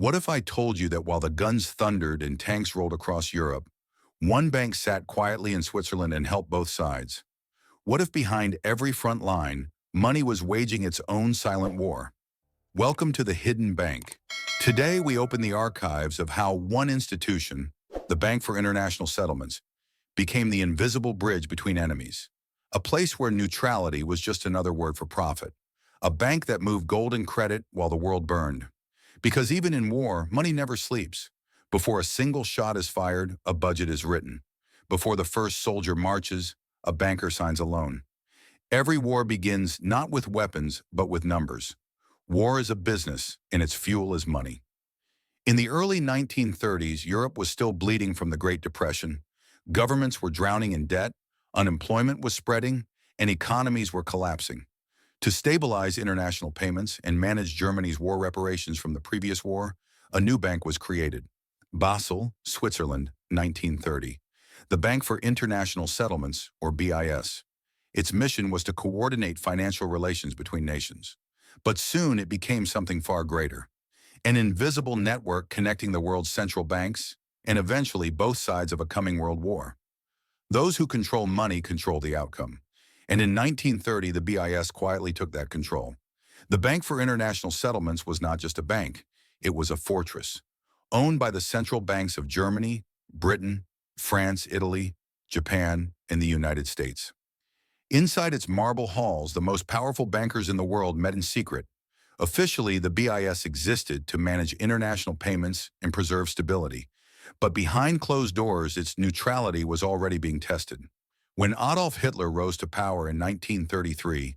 What if I told you that while the guns thundered and tanks rolled across Europe, one bank sat quietly in Switzerland and helped both sides? What if behind every front line, money was waging its own silent war? Welcome to the Hidden Bank. Today we open the archives of how one institution, the Bank for International Settlements, became the invisible bridge between enemies. A place where neutrality was just another word for profit. A bank that moved gold and credit while the world burned. Because even in war, money never sleeps. Before a single shot is fired, a budget is written. Before the first soldier marches, a banker signs a loan. Every war begins not with weapons, but with numbers. War is a business, and its fuel is money. In the early 1930s, Europe was still bleeding from the Great Depression. Governments were drowning in debt, unemployment was spreading, and economies were collapsing. To stabilize international payments and manage Germany's war reparations from the previous war, a new bank was created. Basel, Switzerland, 1930. The Bank for International Settlements, or BIS. Its mission was to coordinate financial relations between nations. But soon it became something far greater. An invisible network connecting the world's central banks and eventually both sides of a coming world war. Those who control money control the outcome. And in 1930, the BIS quietly took that control. The Bank for International Settlements was not just a bank, it was a fortress, owned by the central banks of Germany, Britain, France, Italy, Japan, and the United States. Inside its marble halls, the most powerful bankers in the world met in secret. Officially, the BIS existed to manage international payments and preserve stability. But behind closed doors, its neutrality was already being tested. When Adolf Hitler rose to power in 1933,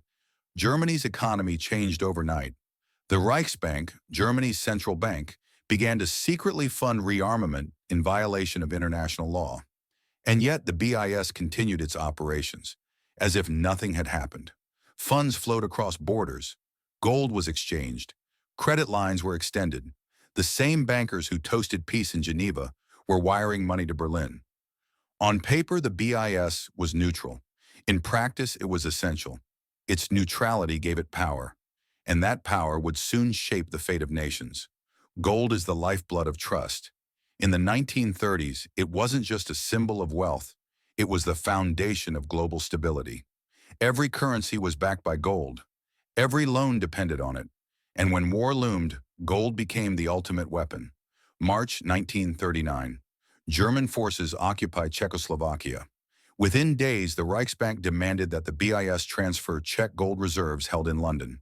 Germany's economy changed overnight. The Reichsbank, Germany's central bank, began to secretly fund rearmament in violation of international law. And yet the BIS continued its operations, as if nothing had happened. Funds flowed across borders. Gold was exchanged. Credit lines were extended. The same bankers who toasted peace in Geneva were wiring money to Berlin. On paper, the BIS was neutral. In practice, it was essential. Its neutrality gave it power, and that power would soon shape the fate of nations. Gold is the lifeblood of trust. In the 1930s, it wasn't just a symbol of wealth, it was the foundation of global stability. Every currency was backed by gold. Every loan depended on it. And when war loomed, gold became the ultimate weapon. March 1939. German forces occupied Czechoslovakia. Within days, the Reichsbank demanded that the BIS transfer Czech gold reserves held in London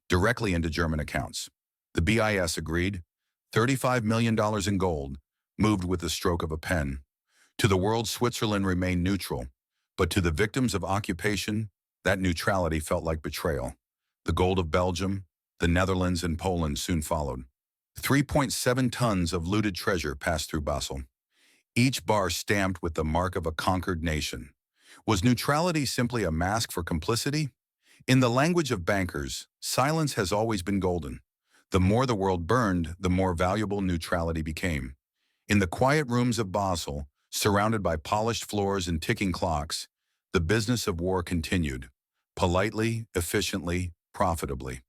directly into German accounts. The BIS agreed. $35 million in gold moved with the stroke of a pen. To the world, Switzerland remained neutral, but to the victims of occupation, that neutrality felt like betrayal. The gold of Belgium, the Netherlands, and Poland soon followed. 3.7 tons of looted treasure passed through Basel, each bar stamped with the mark of a conquered nation. Was neutrality simply a mask for complicity? In the language of bankers, silence has always been golden. The more the world burned, the more valuable neutrality became. In the quiet rooms of Basel, surrounded by polished floors and ticking clocks, the business of war continued, politely, efficiently, profitably.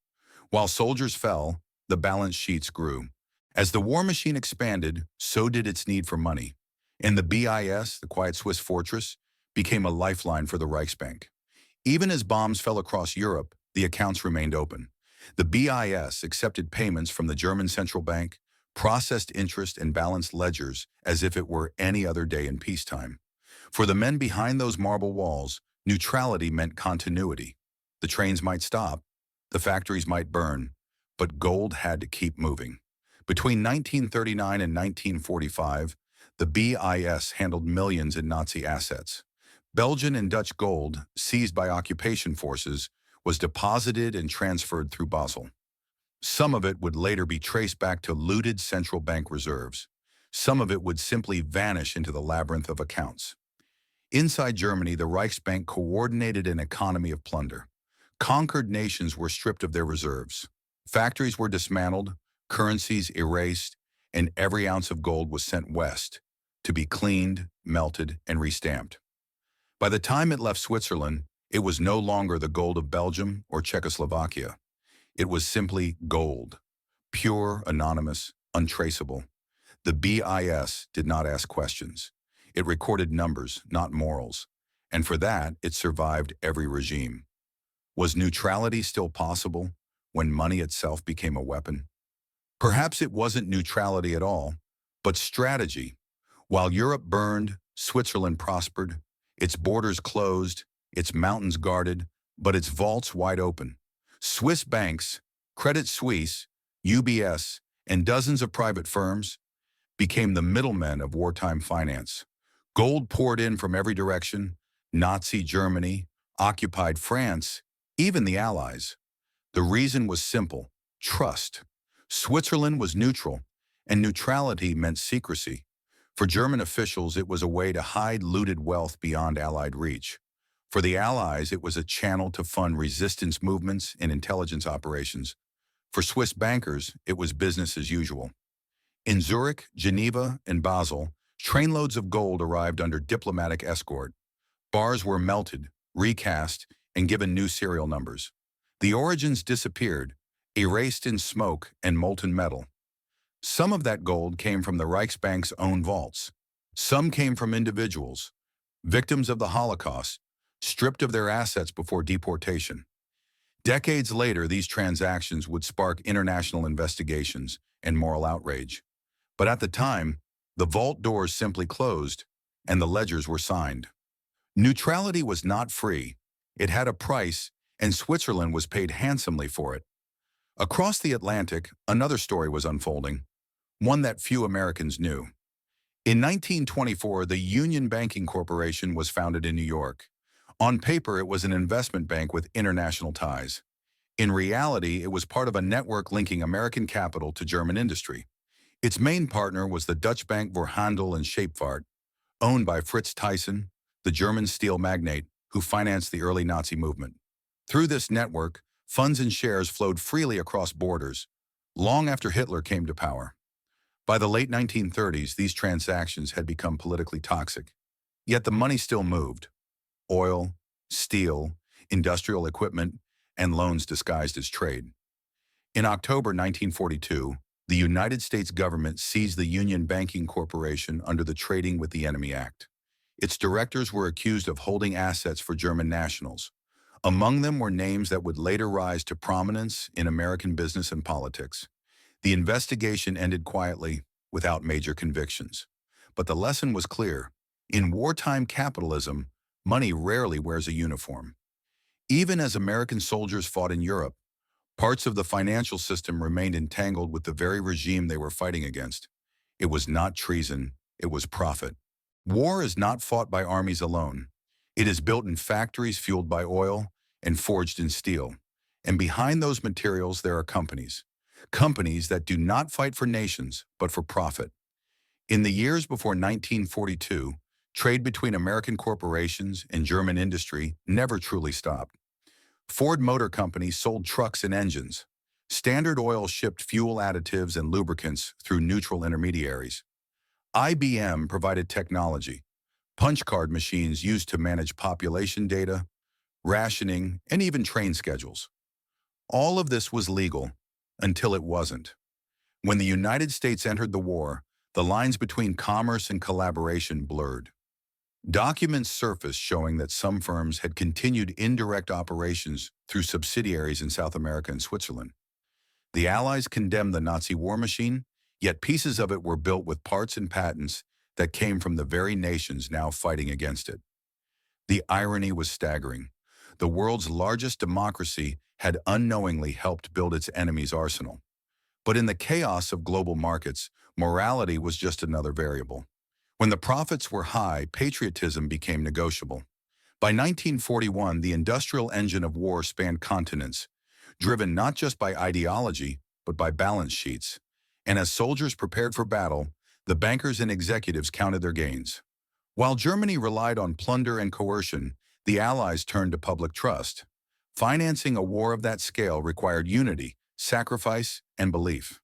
While soldiers fell, the balance sheets grew. As the war machine expanded, so did its need for money. And the BIS, the quiet Swiss fortress, became a lifeline for the Reichsbank. Even as bombs fell across Europe, the accounts remained open. The BIS accepted payments from the German central bank, processed interest and balanced ledgers as if it were any other day in peacetime. For the men behind those marble walls, neutrality meant continuity. The trains might stop, the factories might burn, but gold had to keep moving. Between 1939 and 1945, the BIS handled millions in Nazi assets. Belgian and Dutch gold, seized by occupation forces, was deposited and transferred through Basel. Some of it would later be traced back to looted central bank reserves. Some of it would simply vanish into the labyrinth of accounts. Inside Germany, the Reichsbank coordinated an economy of plunder. Conquered nations were stripped of their reserves. Factories were dismantled, currencies erased, and every ounce of gold was sent west to be cleaned, melted, and restamped. By the time it left Switzerland, it was no longer the gold of Belgium or Czechoslovakia. It was simply gold, pure, anonymous, untraceable. The BIS did not ask questions. It recorded numbers, not morals. And for that, it survived every regime. Was neutrality still possible when money itself became a weapon? Perhaps it wasn't neutrality at all, but strategy. While Europe burned, Switzerland prospered, its borders closed, its mountains guarded, but its vaults wide open. Swiss banks, Credit Suisse, UBS, and dozens of private firms became the middlemen of wartime finance. Gold poured in from every direction: Nazi Germany, occupied France, even the Allies. The reason was simple: trust. Switzerland was neutral, and neutrality meant secrecy. For German officials, it was a way to hide looted wealth beyond Allied reach. For the Allies, it was a channel to fund resistance movements and intelligence operations. For Swiss bankers, it was business as usual. In Zurich, Geneva, and Basel, trainloads of gold arrived under diplomatic escort. Bars were melted, recast, and given new serial numbers. The origins disappeared, erased in smoke and molten metal. Some of that gold came from the Reichsbank's own vaults. Some came from individuals, victims of the Holocaust, stripped of their assets before deportation. Decades later, these transactions would spark international investigations and moral outrage. But at the time, the vault doors simply closed and the ledgers were signed. Neutrality was not free. It had a price, and Switzerland was paid handsomely for it. Across the Atlantic, another story was unfolding, one that few Americans knew. In 1924, the Union Banking Corporation was founded in New York. On paper, it was an investment bank with international ties. In reality, it was part of a network linking American capital to German industry. Its main partner was the Dutch bank voor Handel en Scheepvaart, owned by Fritz Thyssen, the German steel magnate who financed the early Nazi movement. Through this network, funds and shares flowed freely across borders, long after Hitler came to power. By the late 1930s, these transactions had become politically toxic. Yet the money still moved: oil, steel, industrial equipment, and loans disguised as trade. In October 1942, the United States government seized the Union Banking Corporation under the Trading with the Enemy Act. Its directors were accused of holding assets for German nationals. Among them were names that would later rise to prominence in American business and politics. The investigation ended quietly, without major convictions. But the lesson was clear: in wartime capitalism, money rarely wears a uniform. Even as American soldiers fought in Europe, parts of the financial system remained entangled with the very regime they were fighting against. It was not treason, it was profit. War is not fought by armies alone. It is built in factories fueled by oil and forged in steel. And behind those materials there are companies. Companies that do not fight for nations, but for profit. In the years before 1942, trade between American corporations and German industry never truly stopped. Ford Motor Company sold trucks and engines. Standard Oil shipped fuel additives and lubricants through neutral intermediaries. IBM provided technology, punch card machines used to manage population data, rationing, and even train schedules. All of this was legal until it wasn't. When the United States entered the war, the lines between commerce and collaboration blurred. Documents surfaced showing that some firms had continued indirect operations through subsidiaries in South America and Switzerland. The Allies condemned the Nazi war machine, yet pieces of it were built with parts and patents that came from the very nations now fighting against it. The irony was staggering. The world's largest democracy had unknowingly helped build its enemy's arsenal. But in the chaos of global markets, morality was just another variable. When the profits were high, patriotism became negotiable. By 1941, the industrial engine of war spanned continents, driven not just by ideology, but by balance sheets. And as soldiers prepared for battle, the bankers and executives counted their gains. While Germany relied on plunder and coercion, the Allies turned to public trust. Financing a war of that scale required unity, sacrifice, and belief.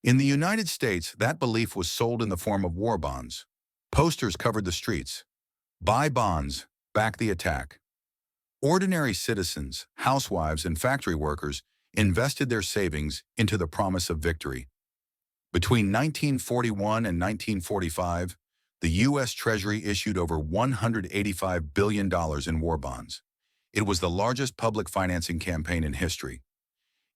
In the United States, that belief was sold in the form of war bonds. Posters covered the streets. Buy bonds, back the attack. Ordinary citizens, housewives, and factory workers invested their savings into the promise of victory. Between 1941 and 1945, the U.S. Treasury issued over $185 billion in war bonds. It was the largest public financing campaign in history.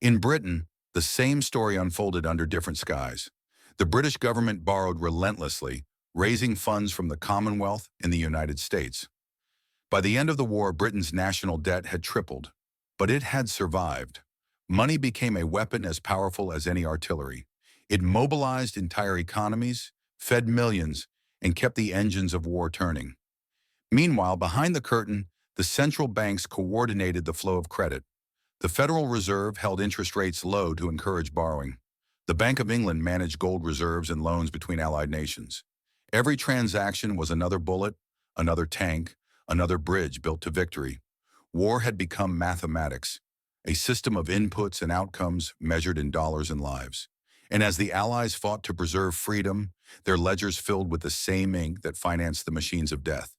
In Britain, the same story unfolded under different skies. The British government borrowed relentlessly, raising funds from the Commonwealth and the United States. By the end of the war, Britain's national debt had tripled, but it had survived. Money became a weapon as powerful as any artillery. It mobilized entire economies, fed millions, and kept the engines of war turning. Meanwhile, behind the curtain, the central banks coordinated the flow of credit. The Federal Reserve held interest rates low to encourage borrowing. The Bank of England managed gold reserves and loans between allied nations. Every transaction was another bullet, another tank, another bridge built to victory. War had become mathematics, a system of inputs and outcomes measured in dollars and lives. And as the Allies fought to preserve freedom, their ledgers filled with the same ink that financed the machines of death.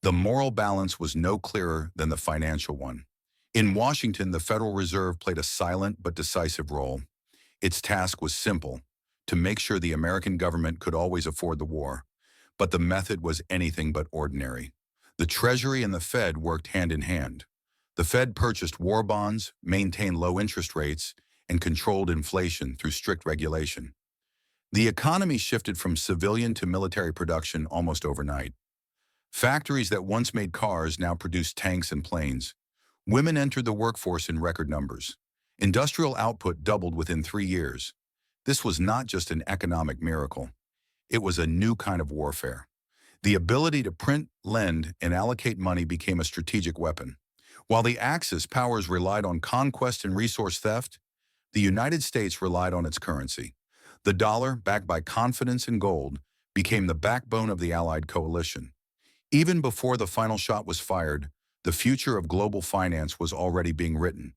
The moral balance was no clearer than the financial one. In Washington, the Federal Reserve played a silent but decisive role. Its task was simple, to make sure the American government could always afford the war. But the method was anything but ordinary. The Treasury and the Fed worked hand in hand. The Fed purchased war bonds, maintained low interest rates, and controlled inflation through strict regulation. The economy shifted from civilian to military production almost overnight. Factories that once made cars now produced tanks and planes. Women entered the workforce in record numbers. Industrial output doubled within 3 years. This was not just an economic miracle. It was a new kind of warfare. The ability to print, lend, and allocate money became a strategic weapon. While the Axis powers relied on conquest and resource theft, the United States relied on its currency. The dollar, backed by confidence and gold, became the backbone of the Allied coalition. Even before the final shot was fired, the future of global finance was already being written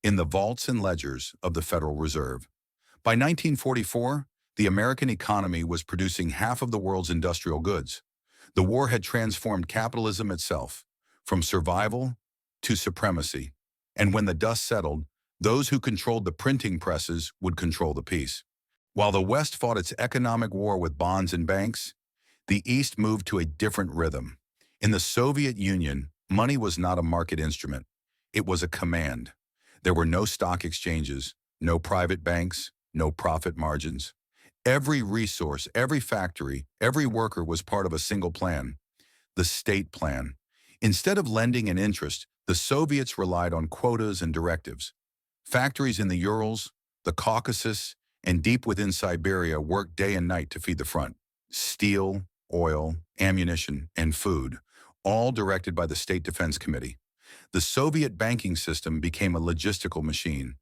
in the vaults and ledgers of the Federal Reserve. By 1944, the American economy was producing half of the world's industrial goods. The war had transformed capitalism itself, from survival to supremacy. And when the dust settled, those who controlled the printing presses would control the peace. While the West fought its economic war with bonds and banks, the East moved to a different rhythm. In the Soviet Union, money was not a market instrument. It was a command. There were no stock exchanges, no private banks, no profit margins. Every resource, every factory, every worker was part of a single plan, the state plan. Instead of lending and interest, the Soviets relied on quotas and directives. Factories in the Urals, the Caucasus, and deep within Siberia worked day and night to feed the front. Steel, oil, ammunition, and food, all directed by the State Defense Committee. The Soviet banking system became a logistical machine.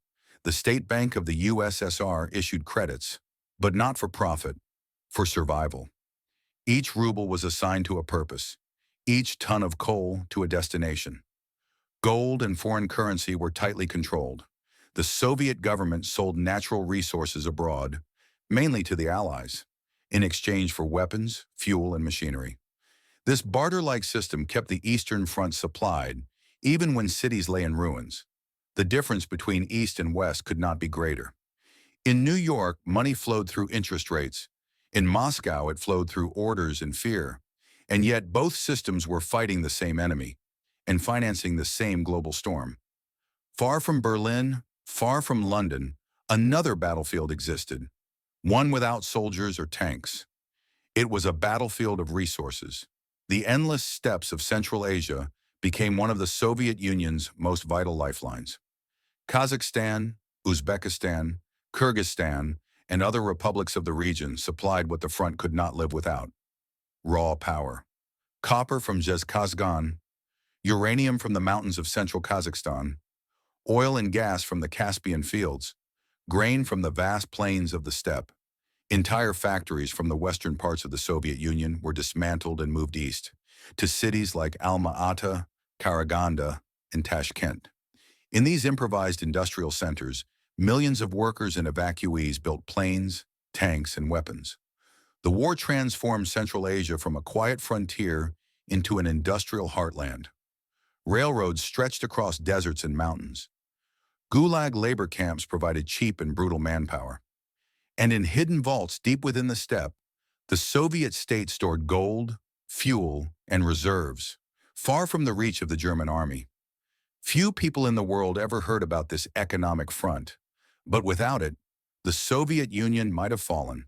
The State Bank of the USSR issued credits, but not for profit, for survival. Each ruble was assigned to a purpose, each ton of coal to a destination. Gold and foreign currency were tightly controlled. The Soviet government sold natural resources abroad, mainly to the Allies, in exchange for weapons, fuel, and machinery. This barter-like system kept the Eastern Front supplied, even when cities lay in ruins. The difference between East and West could not be greater. In New York, money flowed through interest rates. In Moscow, it flowed through orders and fear. And yet both systems were fighting the same enemy and financing the same global storm. Far from Berlin, far from London, another battlefield existed, one without soldiers or tanks. It was a battlefield of resources. The endless steppes of Central Asia became one of the Soviet Union's most vital lifelines. Kazakhstan, Uzbekistan, Kyrgyzstan, and other republics of the region supplied what the front could not live without: raw power. Copper from Zhezkazgan, uranium from the mountains of central Kazakhstan, oil and gas from the Caspian fields, grain from the vast plains of the steppe. Entire factories from the western parts of the Soviet Union were dismantled and moved east, to cities like Alma-Ata, Karaganda, and Tashkent. In these improvised industrial centers, millions of workers and evacuees built planes, tanks, and weapons. The war transformed Central Asia from a quiet frontier into an industrial heartland. Railroads stretched across deserts and mountains. Gulag labor camps provided cheap and brutal manpower. And in hidden vaults deep within the steppe, the Soviet state stored gold, fuel, and reserves, far from the reach of the German army. Few people in the world ever heard about this economic front, but without it, the Soviet Union might have fallen.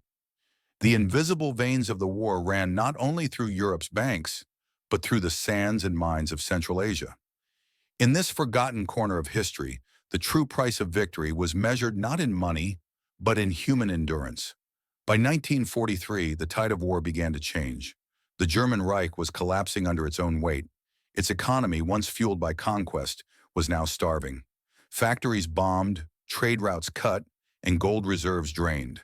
The invisible veins of the war ran not only through Europe's banks, but through the sands and mines of Central Asia. In this forgotten corner of history, the true price of victory was measured not in money, but in human endurance. By 1943, the tide of war began to change. The German Reich was collapsing under its own weight. Its economy, once fueled by conquest, was now starving. Factories bombed, trade routes cut, and gold reserves drained.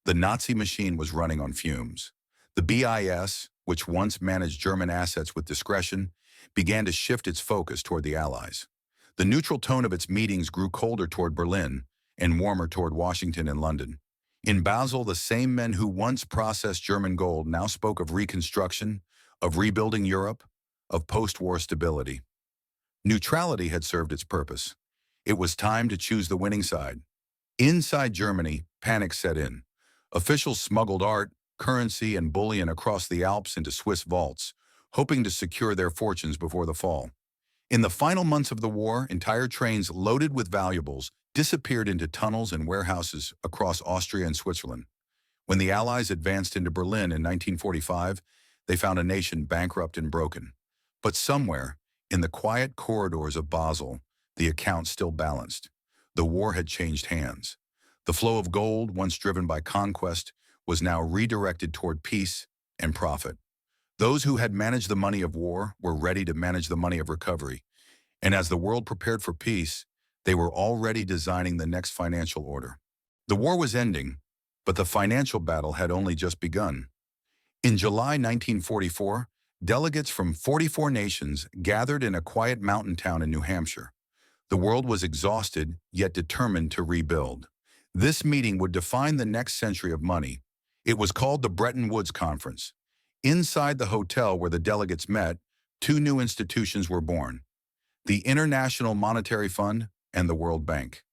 The Nazi machine was running on fumes. The BIS, which once managed German assets with discretion, began to shift its focus toward the Allies. The neutral tone of its meetings grew colder toward Berlin and warmer toward Washington and London. In Basel, the same men who once processed German gold now spoke of reconstruction, of rebuilding Europe, of post-war stability. Neutrality had served its purpose. It was time to choose the winning side. Inside Germany, panic set in. Officials smuggled art, currency, and bullion across the Alps into Swiss vaults, hoping to secure their fortunes before the fall. In the final months of the war, entire trains loaded with valuables disappeared into tunnels and warehouses across Austria and Switzerland. When the Allies advanced into Berlin in 1945, they found a nation bankrupt and broken. But somewhere, in the quiet corridors of Basel, the account still balanced. The war had changed hands. The flow of gold, once driven by conquest, was now redirected toward peace and profit. Those who had managed the money of war were ready to manage the money of recovery. And as the world prepared for peace, they were already designing the next financial order. The war was ending, but the financial battle had only just begun. In July 1944, delegates from 44 nations gathered in a quiet mountain town in New Hampshire. The world was exhausted, yet determined to rebuild. This meeting would define the next century of money. It was called the Bretton Woods Conference. Inside the hotel where the delegates met, two new institutions were born: the International Monetary Fund and the World Bank.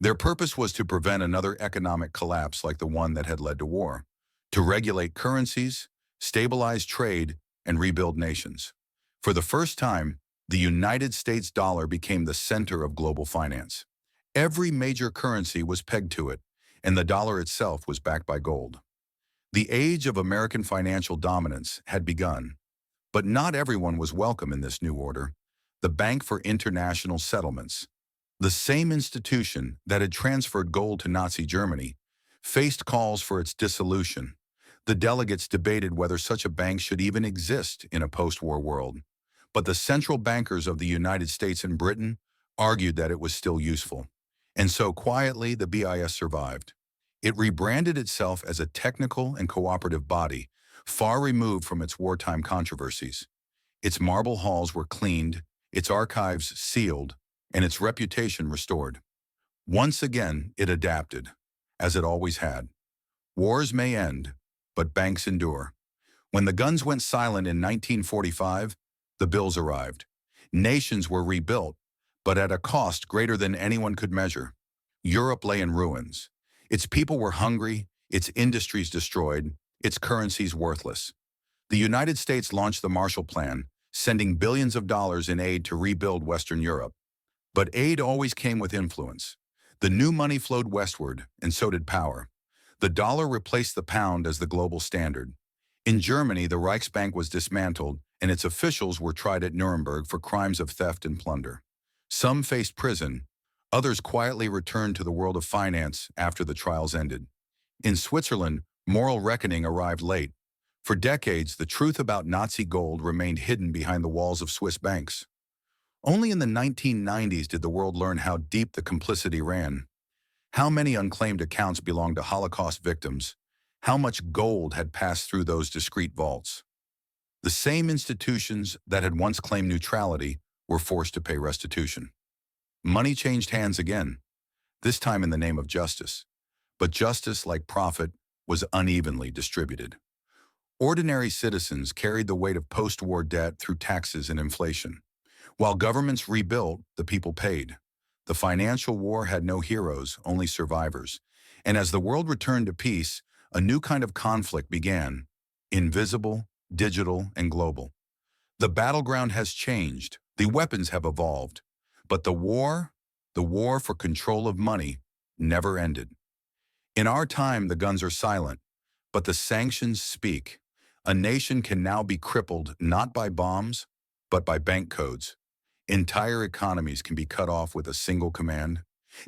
Their purpose was to prevent another economic collapse like the one that had led to war, to regulate currencies, stabilize trade, and rebuild nations. For the first time, the United States dollar became the center of global finance. Every major currency was pegged to it, and the dollar itself was backed by gold. The age of American financial dominance had begun, but not everyone was welcome in this new order. The Bank for International Settlements, the same institution that had transferred gold to Nazi Germany, faced calls for its dissolution. The delegates debated whether such a bank should even exist in a post-war world. But the central bankers of the United States and Britain argued that it was still useful. And so quietly, the BIS survived. It rebranded itself as a technical and cooperative body, far removed from its wartime controversies. Its marble halls were cleaned, its archives sealed, and its reputation restored. Once again, it adapted, as it always had. Wars may end, but banks endure. When the guns went silent in 1945, the bills arrived. Nations were rebuilt, but at a cost greater than anyone could measure. Europe lay in ruins. Its people were hungry, its industries destroyed, its currencies worthless. The United States launched the Marshall Plan, sending billions of dollars in aid to rebuild Western Europe. But aid always came with influence. The new money flowed westward, and so did power. The dollar replaced the pound as the global standard. In Germany, the Reichsbank was dismantled, and its officials were tried at Nuremberg for crimes of theft and plunder. Some faced prison. Others quietly returned to the world of finance after the trials ended. In Switzerland, moral reckoning arrived late. For decades, the truth about Nazi gold remained hidden behind the walls of Swiss banks. Only in the 1990s did the world learn how deep the complicity ran. How many unclaimed accounts belonged to Holocaust victims? How much gold had passed through those discreet vaults? The same institutions that had once claimed neutrality were forced to pay restitution. Money changed hands again, this time in the name of justice. But justice, like profit, was unevenly distributed. Ordinary citizens carried the weight of post-war debt through taxes and inflation. While governments rebuilt, the people paid. The financial war had no heroes, only survivors. And as the world returned to peace, a new kind of conflict began, invisible, digital, and global. The battleground has changed, the weapons have evolved, but the war for control of money, never ended. In our time, the guns are silent, but the sanctions speak. A nation can now be crippled not by bombs, but by bank codes. Entire economies can be cut off with a single command,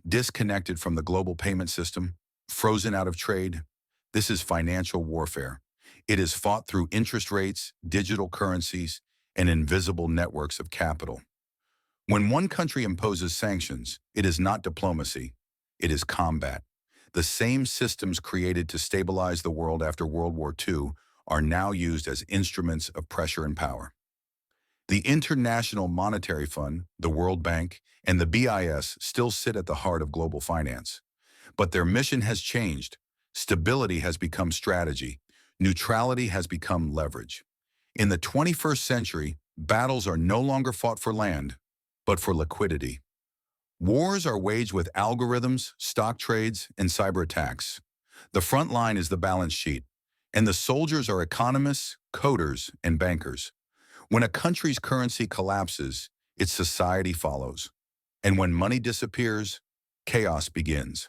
disconnected from the global payment system, frozen out of trade. This is financial warfare. It is fought through interest rates, digital currencies, and invisible networks of capital. When one country imposes sanctions, it is not diplomacy, it is combat. The same systems created to stabilize the world after World War II are now used as instruments of pressure and power. The International Monetary Fund, the World Bank, and the BIS still sit at the heart of global finance. But their mission has changed. Stability has become strategy. Neutrality has become leverage. In the 21st century, battles are no longer fought for land, but for liquidity. Wars are waged with algorithms, stock trades, and cyber attacks. The front line is the balance sheet, and the soldiers are economists, coders, and bankers. When a country's currency collapses, its society follows. And when money disappears, chaos begins.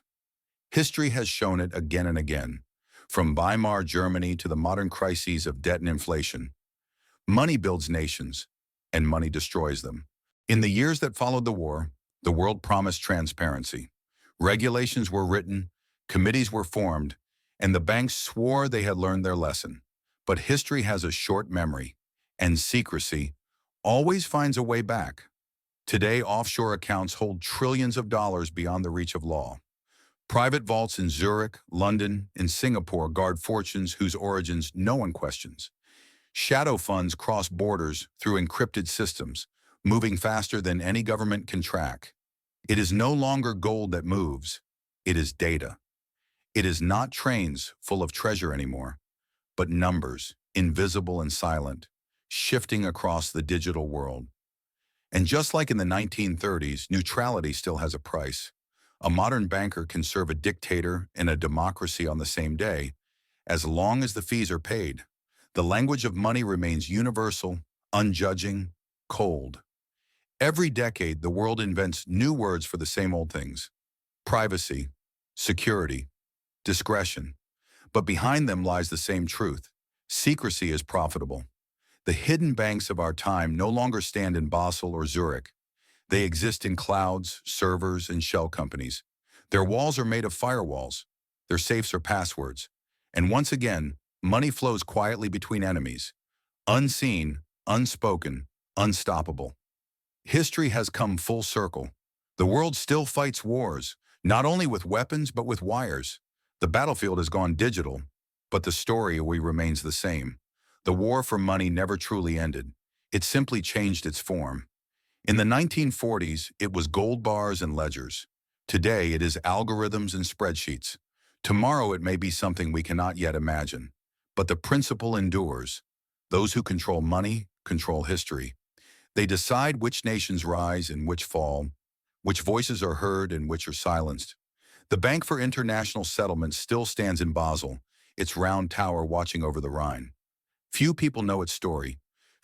History has shown it again and again, from Weimar Germany to the modern crises of debt and inflation. Money builds nations, and money destroys them. In the years that followed the war, the world promised transparency. Regulations were written, committees were formed, and the banks swore they had learned their lesson. But history has a short memory, and secrecy always finds a way back. Today, offshore accounts hold trillions of dollars beyond the reach of law. Private vaults in Zurich, London, and Singapore guard fortunes whose origins no one questions. Shadow funds cross borders through encrypted systems, moving faster than any government can track. It is no longer gold that moves, it is data. It is not trains full of treasure anymore, but numbers, invisible and silent, shifting across the digital world. And just like in the 1930s, neutrality still has a price. A modern banker can serve a dictator and a democracy on the same day, as long as the fees are paid. The language of money remains universal, unjudging, cold. Every decade, the world invents new words for the same old things: privacy, security, discretion. But behind them lies the same truth: secrecy is profitable. The hidden banks of our time no longer stand in Basel or Zurich. They exist in clouds, servers, and shell companies. Their walls are made of firewalls. Their safes are passwords. And once again, money flows quietly between enemies. Unseen, unspoken, unstoppable. History has come full circle. The world still fights wars, not only with weapons but with wires. The battlefield has gone digital, but the story remains the same. The war for money never truly ended. It simply changed its form. In the 1940s, it was gold bars and ledgers. Today, it is algorithms and spreadsheets. Tomorrow, it may be something we cannot yet imagine. But the principle endures. Those who control money control history. They decide which nations rise and which fall, which voices are heard and which are silenced. The Bank for International Settlements still stands in Basel, its round tower watching over the Rhine. Few people know its story.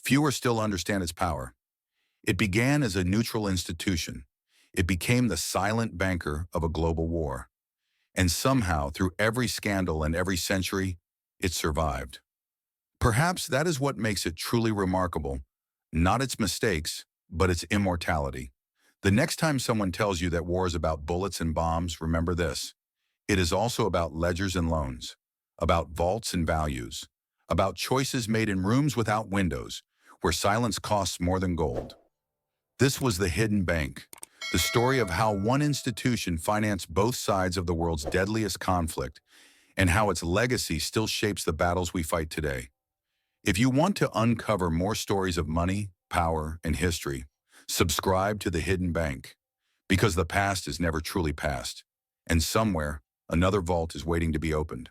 Fewer still understand its power. It began as a neutral institution. It became the silent banker of a global war. And somehow, through every scandal and every century, it survived. Perhaps that is what makes it truly remarkable. Not its mistakes, but its immortality. The next time someone tells you that war is about bullets and bombs, remember this: it is also about ledgers and loans, about vaults and values, about choices made in rooms without windows, where silence costs more than gold. This was the Hidden Bank, the story of how one institution financed both sides of the world's deadliest conflict, and how its legacy still shapes the battles we fight today. If you want to uncover more stories of money, power, and history, subscribe to the Hidden Bank, because the past is never truly past, and somewhere, another vault is waiting to be opened.